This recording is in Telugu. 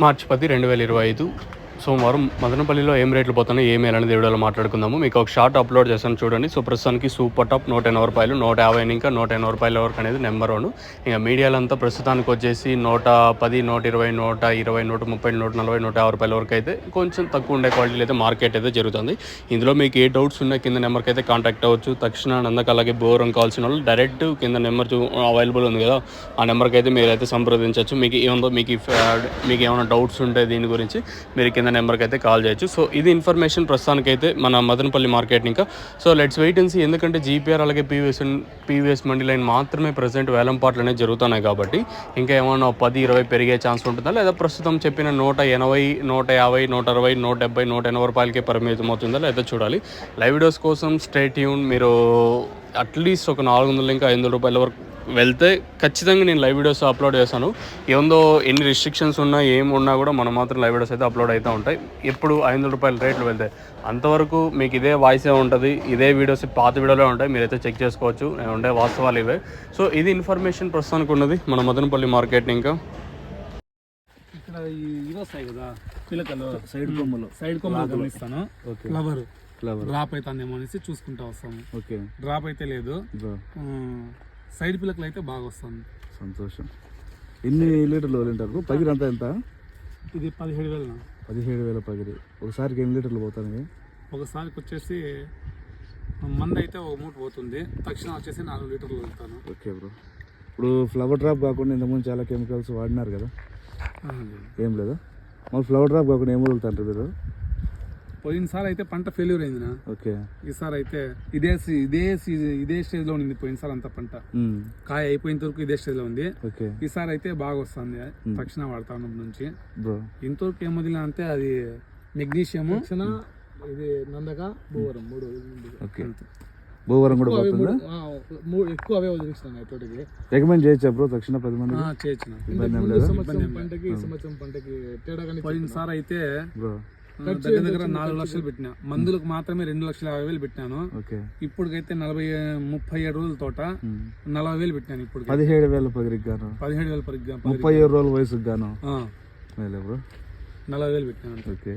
మార్చి 10, 2025 సోమవారం మదనపల్లిలో ఏం రేట్లు పోతున్నాయి ఏమేమి అనేది వీడియోలో మాట్లాడుకుందాము. మీకు ఒక షార్ట్ అప్లోడ్ చేశాను చూడండి. సో ప్రస్తుతానికి సూపర్ టాప్ 180 రూపాయలు, 150 ఇంకా 180 రూపాయల వరకు అనేది నెంబర్ 1. ఇంకా మీడియాలంతా ప్రస్తుతానికి వచ్చేసి 110, 120, 120, 130, 140, 150 రూపాయల వరకు అయితే కొంచెం తక్కువ ఉండే క్వాలిటీలు అయితే మార్కెట్ అయితే జరుగుతుంది. ఇందులో మీకు ఏ డౌట్స్ ఉన్నా కింద నెంబర్కి అయితే కాంటాక్ట్ అవ్వచ్చు. తక్షణ నందక అలాగే బోరం కావాల్సిన వాళ్ళు డైరెక్ట్ కింద నెంబర్ అవైలబుల్ ఉంది కదా, ఆ నెంబర్కి అయితే మీరైతే సంప్రదించవచ్చు. మీకు ఏముందో మీకు ఏమైనా డౌట్స్ ఉంటే దీని గురించి మీరు కింద నెంబర్కి అయితే కాల్ చేయొచ్చు. సో ఇది ఇన్ఫర్మేషన్ ప్రస్తుతానికైతే మన మదనపల్లి మార్కెట్. ఇంకా so let's wait and see, ఎందుకంటే జీపీఆర్ అలాగే పీవీఎస్ మండి లైన్ మాత్రమే ప్రజెంట్ వేలం పాటలు అనేవి జరుగుతున్నాయి కాబట్టి ఇంకా ఏమన్నా 10-20 పెరిగే ఛాన్స్ ఉంటుందా, లేదా ప్రస్తుతం చెప్పిన 180, 150, 160, 170, 180 రూపాయలకే పరిమితం అవుతుందా లేదా చూడాలి. లైవ్ వీడియోస్ కోసం స్టే ట్యూన్. మీరు అట్లీస్ట్ ఒక 400 ఇంకా 500 రూపాయల వరకు వెళ్తే ఖచ్చితంగా నేను లైవ్ వీడియోస్ అప్లోడ్ చేస్తాను. ఏందో ఎన్ని రిస్ట్రిక్షన్స్ ఉన్నా ఏమున్నా కూడా మనం మాత్రం లైవ్ వీడియోస్ అయితే అప్లోడ్ అవుతూ ఉంటాయి. ఎప్పుడు 500 రూపాయల రేట్లు వెళ్తాయి అంతవరకు మీకు ఇదే వాయిసే ఉంటుంది, ఇదే వీడియోస్ పాత వీడియోలో ఉంటాయి, మీరైతే చెక్ చేసుకోవచ్చు. నేను ఉండే వాస్తవాలు ఇవే. సో ఇది ఇన్ఫర్మేషన్ ప్రస్తుతానికి ఉన్నది మన మదనపల్లి మార్కెట్. ఇంకా ఇక్కడ ఇవి వస్తాయి కదా పిలకలు, సైడ్ కొమ్మలు గమనిస్తాను. ఫ్లవర్ డ్రాప్ అవుతుందేమో అనేసి చూసుకుంటా వస్తాము. ఓకే, డ్రాప్ అయితే లేదు, సైడ్ పిలకలు అయితే బాగా వస్తుంది. సంతోషం. ఎన్ని లీటర్లు వదిలింటారు? పగిరి అంతా ఎంత? ఇది 17,000. 17,000 పగిరి. ఒకసారికి ఎన్ని లీటర్లు పోతాయి? ఒకసారికి వచ్చేసి మంది అయితే ఒక మూట పోతుంది, తక్షణం వచ్చేసి 4 లీటర్లు వెళ్తాను. Okay bro. ఇప్పుడు ఫ్లవర్ డ్రాప్ కాకుండా ఇంతకుముందు చాలా కెమికల్స్ వాడినారు కదా, ఏం లేదా? మళ్ళీ ఫ్లవర్ డ్రాప్ కాకుండా ఏం వదులుతారు మీరు? పోయినసారి అయితే పంట ఫెయిల్యూర్ అయిందినా. ఓకే, ఈసారి అయితే ఇదే స్టేజ్ లో ఉంది. పోయినసారి అంతా పంట కాయ అయిపోయిన వరకు ఇదే స్టేజ్ లో ఉంది. ఈసారి అయితే బాగా వస్తుంది, తక్షణ వాడతాను నుంచి. ఇంతవరకు ఏం వదిలినా అంటే అది మెగ్నీషియం, ఇది నందక, భూవరం, 3 భూవరం కూడా ఎక్కువ అవే వదిలిస్తాను. ఎప్పటికి రికమెండ్ చేయొచ్చా బ్రో? తక్షణ 10 మంది చేయొచ్చు. పంటకి తేడా. పోయినసారి అయితే దగ్గర 4 లక్షలు పెట్టినా, మందులకు మాత్రమే 2,50,000 పెట్టినాను. ఇప్పుడుకైతే 37 రోజుల తోట 40,000 పెట్టినాను. ఇప్పుడు 17,000 పగిరికి గాను, 17,000 పరిగ్గా, 37 రోజుల వయసుకు గాను 40,000 పెట్టినాను. ఓకే.